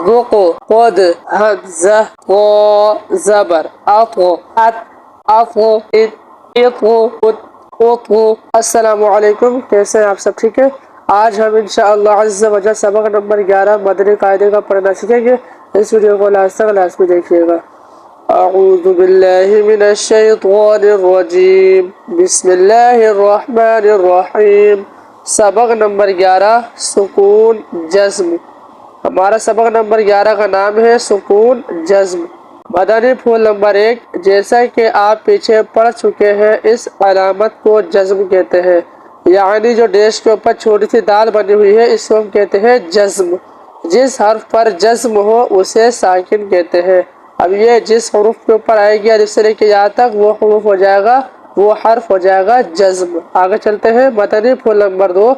ذقو قد حمزہ قو زبر اطو ات افو اطو اطو السلام علیکم، کیسے ہیں آپ سب؟ ٹھیک ہے۔ آج ہم انشاءاللہ عز و جل سبق نمبر 11 مدنی قاعدے کا پڑھنا سیکھیں گے۔ اس ویڈیو کو لاسٹ تک لازمی دیکھیے گا۔ اعوذ باللہ من الشیطان الرجیم، بسم اللہ الرحمن الرحیم۔ سبق نمبر 11 سکون جزم۔ ہمارا سبق نمبر 11 کا نام ہے سکون جزم۔ مدنی پھول نمبر 1، جیسا کہ آپ پیچھے پڑھ چکے ہیں، اس علامت کو جزم کہتے ہیں، یعنی جو ڈیش کے اوپر چھوٹی سی دال بنی ہوئی ہے اس کو ہم کہتے ہیں جزم۔ جس حرف پر جزم ہو اسے ساکن کہتے ہیں۔ اب یہ جس حروف کے اوپر آئے گی الف سے لے کے یا تک وہ حروف ہو جائے گا، وہ حرف ہو جائے گا جزم۔ آگے چلتے ہیں۔ مدنی پھول نمبر 2،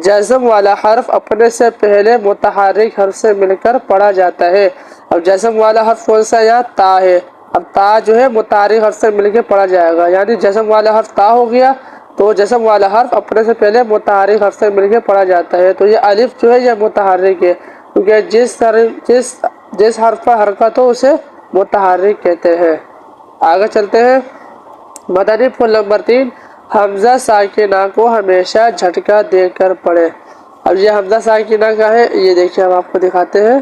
جزم والا حرف اپنے سے پہلے متحرک حرف سے مل کر پڑھا جاتا ہے۔ اب جزم والا حرف کون سا؟ یا تا ہے۔ اب تا جو ہے متحرک حرف سے مل کے پڑھا جائے گا، یعنی جزم والا حرف تا ہو گیا تو جزم والا حرف اپنے سے پہلے متحرک حرف سے مل کے پڑھا جاتا ہے۔ تو یہ الف جو ہے یہ متحرک ہے، کیونکہ جس حرف پر حرکت ہو اسے متحرک کہتے ہیں۔ آگے چلتے ہیں۔ مدنی پھول نمبر 3، حمزہ ساکنہ کو ہمیشہ جھٹکا دے کر پڑھیں۔ اب یہ حمزہ ساکنہ کا ہے، یہ دیکھیں ہم آپ کو دکھاتے ہیں۔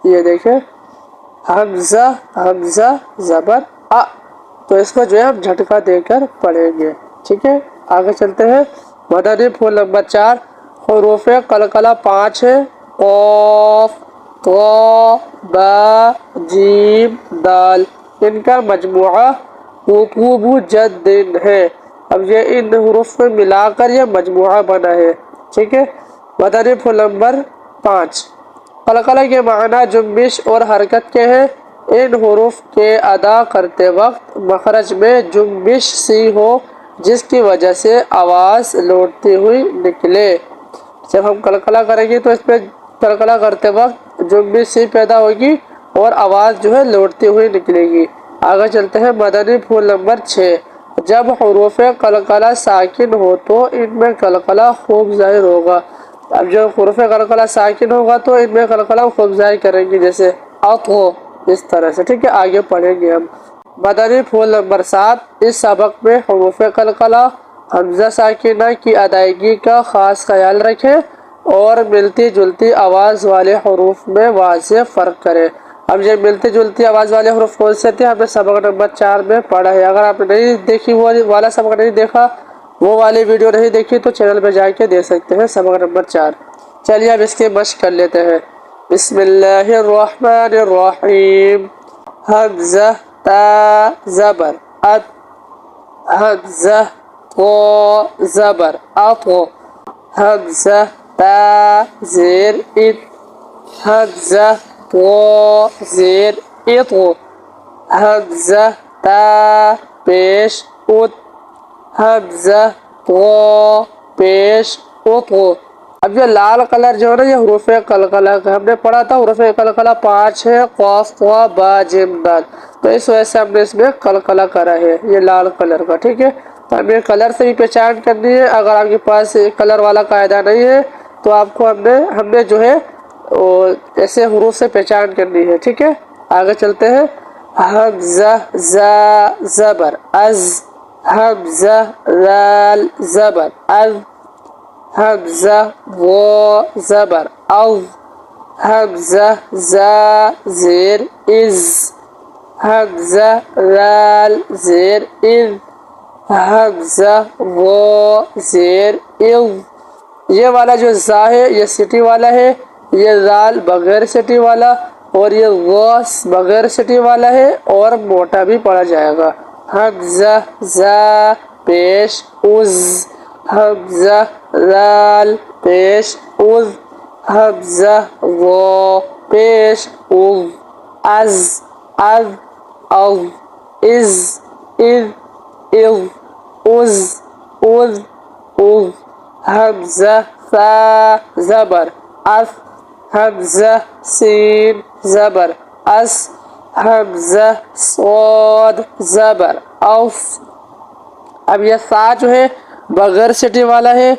یہ دیکھیں حمزہ حمزہ زبر ا، تو اس کو جو ہے ہم جھٹکا دے کر پڑھیں گے، ٹھیک ہے۔ آگے چلتے ہیں۔ مدنی پھول نمبر 4، حروف قلقلہ 5 ہے، قاف طا با جیم دال، ان کا مجموعہ قطوب جد ہے۔ اب یہ ان حروف میں ملا کر یہ مجموعہ بنا ہے، ٹھیک ہے۔ مدنی پھول نمبر 5، قلقلہ کے معنی جنبش اور حرکت کے ہیں۔ ان حروف کے ادا کرتے وقت مخرج میں جنبش سی ہو جس کی وجہ سے آواز لوٹتی ہوئی نکلے۔ جب ہم قلقلہ کریں گے تو اس میں قلقلہ کرتے وقت جنبش سی پیدا ہوگی اور آواز جو ہے لوٹتی ہوئی نکلے گی۔ آگے چلتے ہیں۔ مدنی پھول نمبر 6، جب حروف قلقلہ ساکن ہو تو ان میں قلقلہ خوب ظاہر ہوگا۔ اب جو حروف قلقلہ ساکن ہوگا تو ان میں قلقلہ خوب ظاہر کریں گے، جیسے اطو، اس طرح سے، ٹھیک ہے۔ آگے پڑھیں گے ہم۔ مدنی پھول نمبر 7، اس سبق میں حروف قلقلہ حمزہ ساکنہ کی ادائیگی کا خاص خیال رکھیں اور ملتی جلتی آواز والے حروف میں واضح فرق کریں۔ اب یہ ملتی جلتی آواز والے حروف کون سے تھے؟ ہم نے سبق نمبر 4 میں پڑھا ہے۔ اگر آپ نے نہیں دیکھی، وہ والا سبق نہیں دیکھا، وہ والی ویڈیو نہیں دیکھی تو چینل پہ جا کے دیکھ سکتے ہیں، سبق نمبر 4۔ چلیے اب اس کی مشق کر لیتے ہیں۔ بسم اللہ الرحمن الرحیم۔ حمزہ تا زبر ات، حمزہ طا زبر اطو، حمزہ تا زیر ات، حمزہ طا زیر اطو، حمزہ تا پیش ات، حمزہ طا پیش اطو۔ اب یہ لال کلر جو ہے نا، یہ حروف قلقلہ کا ہم نے پڑھا تھا۔ حروف قلقلہ 5 ہے، قاف طا با جیم دال، تو اس وجہ سے ہم نے اس میں قلقلہ کرا ہے، یہ لال کلر کا، ٹھیک ہے۔ تو ہمیں کلر سے بھی پہچان کرنی ہے۔ اگر آپ کے پاس کلر والا قاعدہ نہیں ہے تو آپ کو ہم نے جو ہے ایسے حروف سے پہچان کرنی ہے، ٹھیک ہے۔ آگے چلتے ہیں۔ حمزہ زا زبر از، حمزہ ذال زبر از، حمزہ وا زبر او، حمزہ زا زیر از، حمزہ ذال زیر از، حمزہ وا زیر از۔ یہ والا جو زا ہے یہ سٹی والا ہے، یہ ذال بغیر سٹی والا، اور یہ وا بغیر سٹی والا ہے اور موٹا بھی پڑھا جائے گا۔ حمزہ زا پیش از، حمزہ ذال پیش از، حمزہ وا پیش از، از از او، از از از، از از از۔ حمزہ ثا زبر اث، حمزہ سین زبر اس، حمزہ صاد زبر اوف۔ اب یہ سا جو ہے بغیر سٹی والا ہے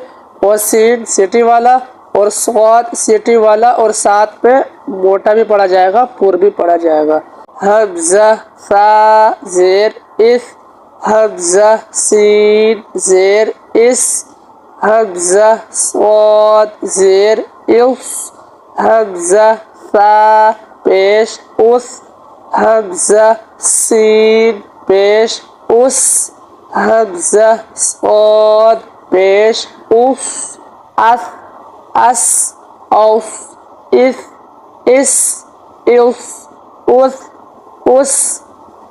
اور سین سٹی والا، اور صاد سیٹی والا اور ساتھ پہ موٹا بھی پڑھا جائے گا، پر بھی پڑھا جائے گا. حمزہ فا زیر اس، حمزہ سین زیر اس، حمزہ صاد زیر اس، حمزہ فا پیش اس، حمزہ سین پیش اس، حمزہ صاد پیش اس، اس اوف اس،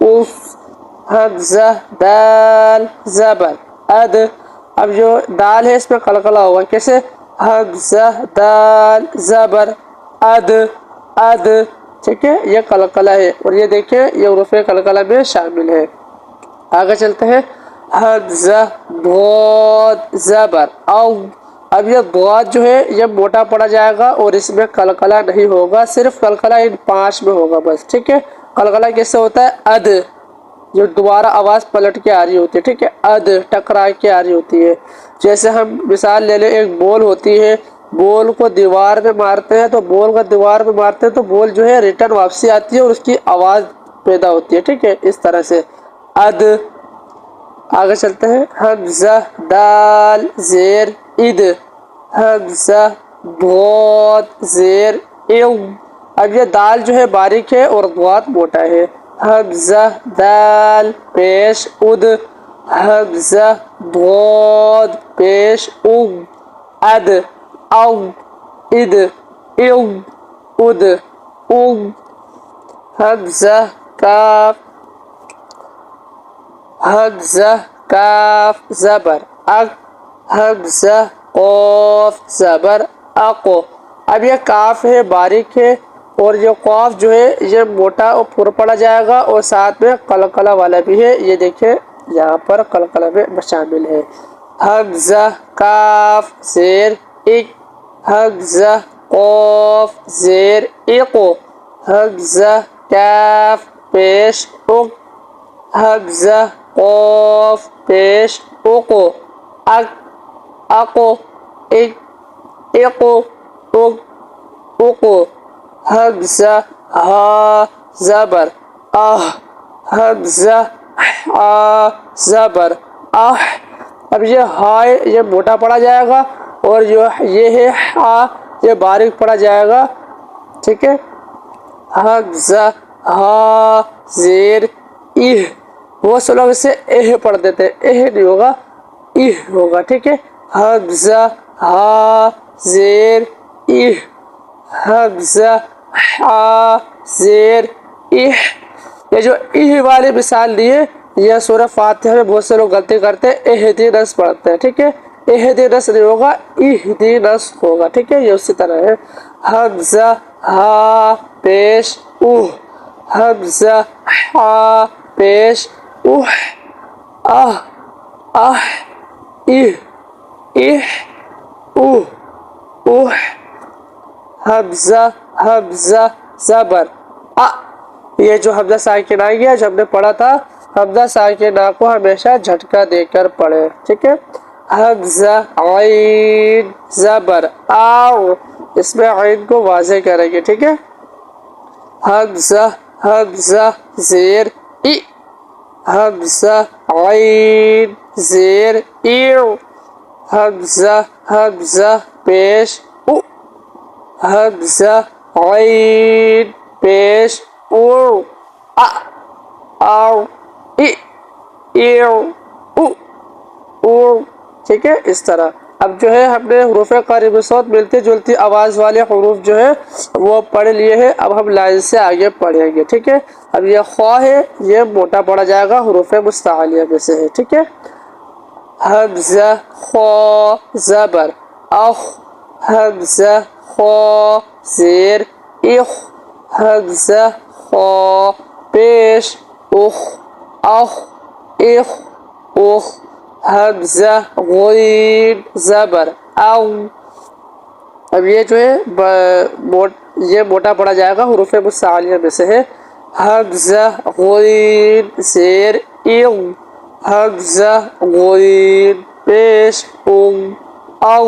اس، حمزہ دال زبر اد. اب جو دال ہے اس میں قلقلہ ہوگا، کیسے؟ حمزہ دال زبر اد، ٹھیک ہے، یہ قلقلہ ہے اور یہ دیکھیں یہ حروف قلقلہ میں شامل ہے. آگے چلتے ہیں. حمزہ ضاد زبر او. اب یہ ضاد جو ہے یہ موٹا پڑا جائے گا اور اس میں قلقلہ نہیں ہوگا، صرف قلقلہ ان 5 میں ہوگا بس، ٹھیک ہے. قلقلہ کیسے ہوتا ہے؟ اد، جو دوبارہ آواز پلٹ کے آ رہی ہوتی ہے، ٹھیک ہے، اد ٹکرا کے آ رہی ہوتی ہے. جیسے ہم مثال لے لیں، ایک بال ہوتی ہے، بال کو دیوار میں مارتے ہیں تو بال کا دیوار میں مارتے ہیں تو بال جو ہے ریٹرن واپسی آتی ہے اور اس کی آواز پیدا ہوتی ہے، ٹھیک ہے، اس طرح سے اد. آگے چلتے ہیں. حمزہ دال زیر اد، حمزہ ضاد زیر او. اب یہ دال جو ہے باریک ہے اور ضاد موٹا ہے. حمزہ دال پیش اد، حمزہ ضاد پیش او، اد او اد او اد او. حمزہ کاف، حمزہ کاف زبر اق، حمزہ قاف زبر اقو. اب یہ کاف ہے باریک ہے اور یہ قاف جو ہے یہ موٹا اور پر پڑا جائے گا اور ساتھ میں قلقلہ والا بھی ہے، یہ دیکھیں یہاں پر قلقلہ میں شامل ہے. حمزہ کاف زیر اک، حمزہ قاف زیر اقو، حمزہ کاف پیش اق، حمزہ قاف پیش اقو، اق اقو اق اقو اق اقو. حمزہ ہا زبر آہ، حمزہ ہا زبر آہ. اب یہ ہائے یہ موٹا پڑا جائے گا اور یہ ہے ہا یہ باریک پڑا جائے گا، ٹھیک ہے. حمزہ ہا زیر اہ. وہ سے لوگ اسے اہ پڑھ دیتے ہیں، اہ نہیں ہوگا، اہ ہوگا، ٹھیک ہے. حمزہ ہا زیر اہ، حمزہ ہا زیر اہ. یہ جو اہ والی مثال دی ہے یہ سورہ فاتحہ میں بہت سے لوگ غلطی کرتے ہیں، اہدینس پڑھتے ہیں، ٹھیک ہے. اہدینس نہیں ہوگا، اہدینس ہوگا، ٹھیک ہے، یہ اسی طرح ہے. حمزہ ہا پیش اوہ، حمزہ ہا پیش اوہ، آہ آہ اہ اہ اوہ اوہ. حمزہ زبر ا. یہ جو حمزہ ساکن آ گیا جو ہم نے پڑھا تھا، حمزہ ساکن کو ہمیشہ جھٹکا دے کر پڑھے، ٹھیک ہے. حمزہ عین زبر آو. اس میں عین کو واضح کریں گے، ٹھیک ہے. حمزہ زیر ای، حمزہ عین زیر ایو، حمزہ پیش او، حمزہ عین پیش او، آو ای ایو او او، ٹھیک ہے، اس طرح. اب جو ہے ہم نے حروف قریب صوت ملتی جلتی آواز والے حروف جو ہے وہ پڑھ لیے ہیں. اب ہم لائن سے آگے پڑھیں گے، ٹھیک ہے. اب یہ خواہ ہے یہ موٹا پڑا جائے گا، حروف مستعلیہ میں سے ہے، ٹھیک ہے. حمزہ خا زبر اخ، حمزہ خا زیر اخ، حمزہ خا پیش اخ، اخ اخ اخ. حمزہ غین زبر او. اب یہ جو ہے یہ موٹا پڑا جائے گا، حروف مستعلیہ میں سے ہے. حمزہ غین زیر او، حمزہ غین پیش او او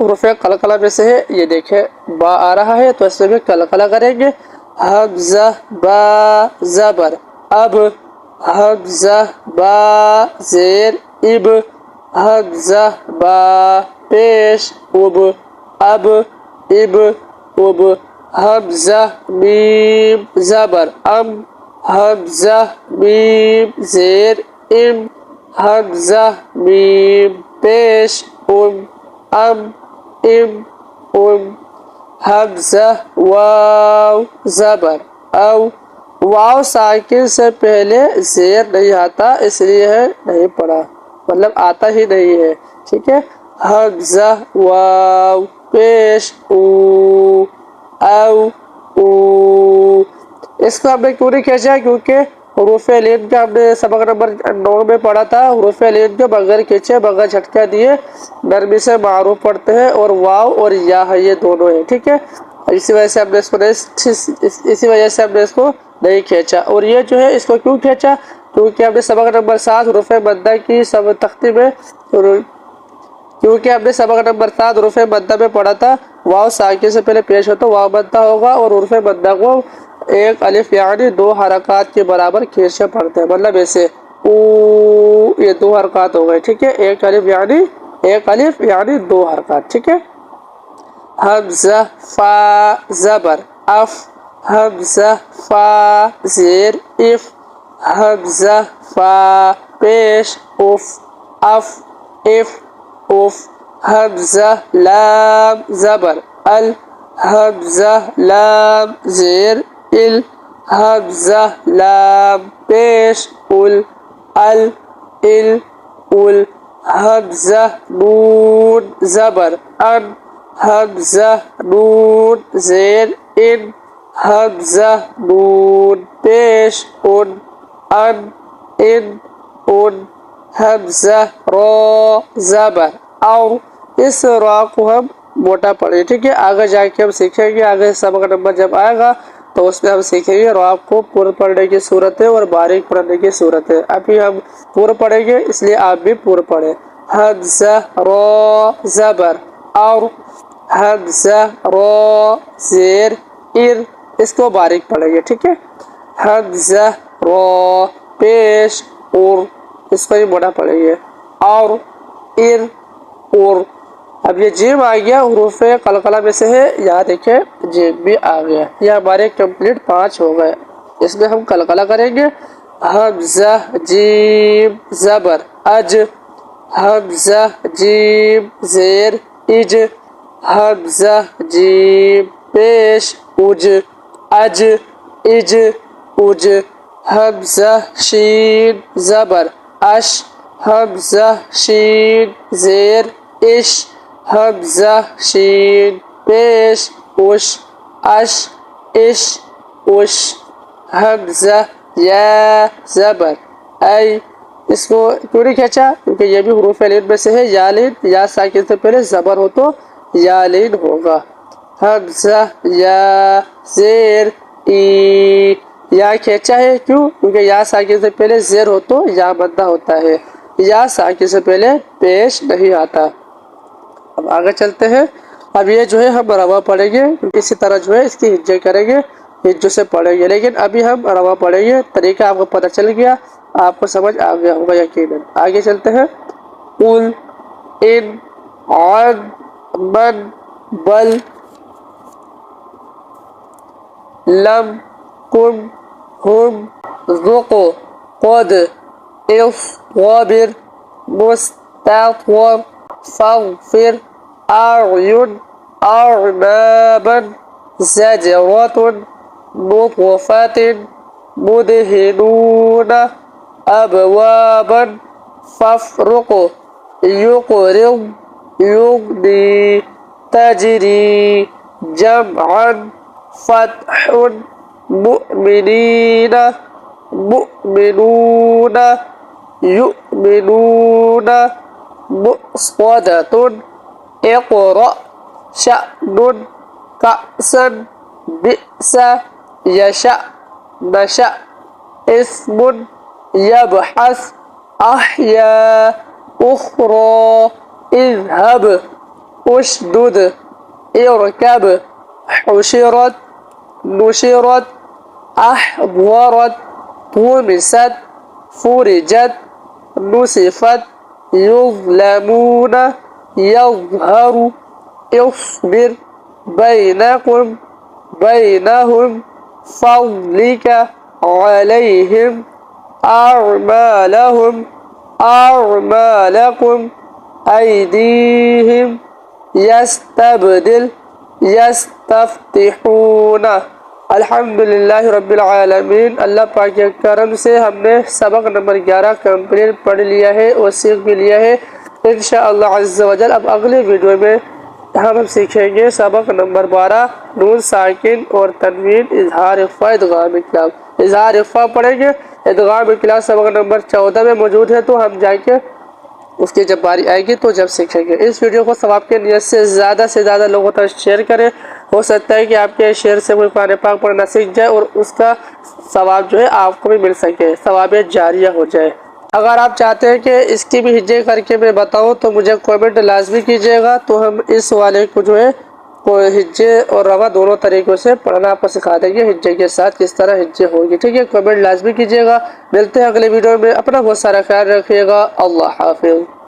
حروف قلقلہ میں سے ہے، یہ دیکھیں با آ رہا ہے تو اس میں قلقلہ کریں گے. حمزہ با زبر اب، حمزہ با زیر اب، حمزہ با پیش اب اب اب اب، حمزہ میم زبر ام، حمزہ میم زیر ام، حمزہ میم پیش ام ام حمزہ واو زبر او، واو ساکن سے پہلے زیر نہیں آتا اس لیے ہے نہیں پڑھا، مطلب آتا ہی نہیں ہے، ٹھیک ہے. حمزہ واو پیش او اس کو ہم نے کیوں نہیں کھینچا؟ کیونکہ حروف لین کا ہم نے سبق نمبر 9 میں پڑھا تھا، حروف لین کے بغیر کھینچے بغیر جھٹکا دیے نرمی سے معروف پڑھتے ہیں، اور واو اور یا ہے یہ دونوں ہیں، ٹھیک ہے. اسی وجہ سے ہم نے اس کو نہیں کھینچا. اور یہ جو ہے اس کو کیوں کھینچا؟ کیونکہ ہم نے سبق نمبر 7 حروف مدہ کی سب تختی میں حروف مدہ میں پڑھا تھا، واو ساکن سے پہلے پیش ہو تو واو مدہ ہوگا، اور حروف مدہ کو ایک الف یعنی 2 حرکات کے برابر کھینچے پڑھتے ہیں، مطلب ایسے او، یہ 2 حرکات ہو گئے، ٹھیک ہے. ایک الف یعنی 2 حرکات، ٹھیک ہے. حمزہ فا زبر اف، حمزہ فا زیر اف، حمزہ فا پیش اف اف اف اف، حمزہ لام زبر ال، حمزہ لام زیر ال، حمزہ لام پیش ال ال حمزہ نون زبر ان، حمزہ نون زیر ان، حمزہ نون پیش ان حمزہ را زبر اور، اس را کو ہم موٹا پڑھیں، ٹھیک ہے. آگے جا کے ہم سیکھیں گے، آگے سبق نمبر جب آئے گا تو اس میں ہم سیکھیں گے را کو پورا پڑھنے کی صورت ہے اور باریک پڑھنے کی صورت ہے. ابھی ہم پورا پڑھیں گے اس لیے آپ بھی پورا پڑھیں. حمزہ را زبر اور، حمزہ را زیر ار، اس کو باریک پڑھیں گے، ٹھیک ہے. حمزہ را پیش اور، اس کو ہی موٹا پڑھیں گے، اور ار اور. اب یہ جیم آ گیا حروف قلقلہ میں سے ہے، یہاں دیکھیں جیم بھی آ گیا. یہ ہمارے کمپلیٹ 5 ہو گئے. اس میں ہم قلقلہ کریں گے. حمزہ جیم زبر اج، حمزہ جیم زیر اج، حمزہ جیم پیش اج اج اج، حمزہ شین زبر اش، حمزہ شین زیر اش، حمزہ شین پیش اش اش حمزہ یا زبر ای، اس کو کیوں نہیں کھینچا؟ کیونکہ یہ بھی حروف لین میں سے ہے. یا لین، یا ساکن سے پہلے زبر ہو تو یا لین ہوگا. حمزہ یا زیر ای، یا کھینچا ہے کیوں؟ کیونکہ یا ساکن سے پہلے زیر ہو تو یا مدہ ہوتا ہے، یا ساکن سے پہلے پیش نہیں آتا. اب آگے چلتے ہیں. اب یہ جو ہے ہم روا پڑھیں گے، اسی طرح جو ہے اس کی ہجے کریں گے، ہجوں سے پڑھیں گے، لیکن ابھی ہم روا پڑھیں گے. طریقہ آپ کو پتہ چل گیا، آپ کو سمجھ آ گیا ہوگا یقیناً. آگے چلتے ہیں. قل ان عن من بل لم کن ہم ذق قد اصبر مستطور فاغفر اعین اعنابا زجرة نطفة مدهنون ابوابا فافرق یقرض یغنی تجری جمعا فتح مؤمنین مؤمنون یؤمنون مؤصدة اقرأ شأن كأسا بئس يشأ نشأ اسم يبحث أحيا أخرى اذهب أشدد اركب حشرت نشرت أحضرت طمست فرجت نصفت يظلمون يظهر اصبر بينهم فضلك عليهم أعمالكم أيديهم يستفتحون الحمدللہ رب العالمین۔ اللہ پاک کے کرم سے ہم نے سبق نمبر 11 کمپلیٹ پڑھ لیا ہے اور سیکھ بھی لیا ہے انشاءاللہ عز و جل۔ اب اگلے ویڈیو میں ہم سیکھیں گے سبق نمبر 12 نون ساکن اور تنوین اظہار اخفا ادغام اطلاق۔ اظہار اخفا پڑھیں گے، ادغام اطلاق سبق نمبر 14 میں موجود ہے، تو ہم جائیں گے اس کی جب باری آئے گی تو جب سیکھیں گے۔ اس ویڈیو کو ثواب کے نیت سے زیادہ لوگوں تک شیئر کریں، ہو سکتا ہے کہ آپ کے شیئر سے کوئی قرآن پاک پڑھنا سیکھ جائے اور اس کا ثواب جو ہے آپ کو بھی مل سکے، ثواب جاریہ ہو جائے۔ اگر آپ چاہتے ہیں کہ اس کی بھی ہجے کر کے میں بتاؤں تو مجھے کومنٹ لازمی کیجیے گا، تو ہم اس والے کو جو ہے ہجے اور روا دونوں طریقوں سے پڑھنا آپ کو سکھا دیں گے، ہجے کے ساتھ کس طرح ہجے ہوگی، ٹھیک ہے؟ کومنٹ لازمی کیجیے گا۔ ملتے ہیں اگلے ویڈیو میں، اپنا بہت سارا خیال رکھیے گا۔ اللہ حافظ۔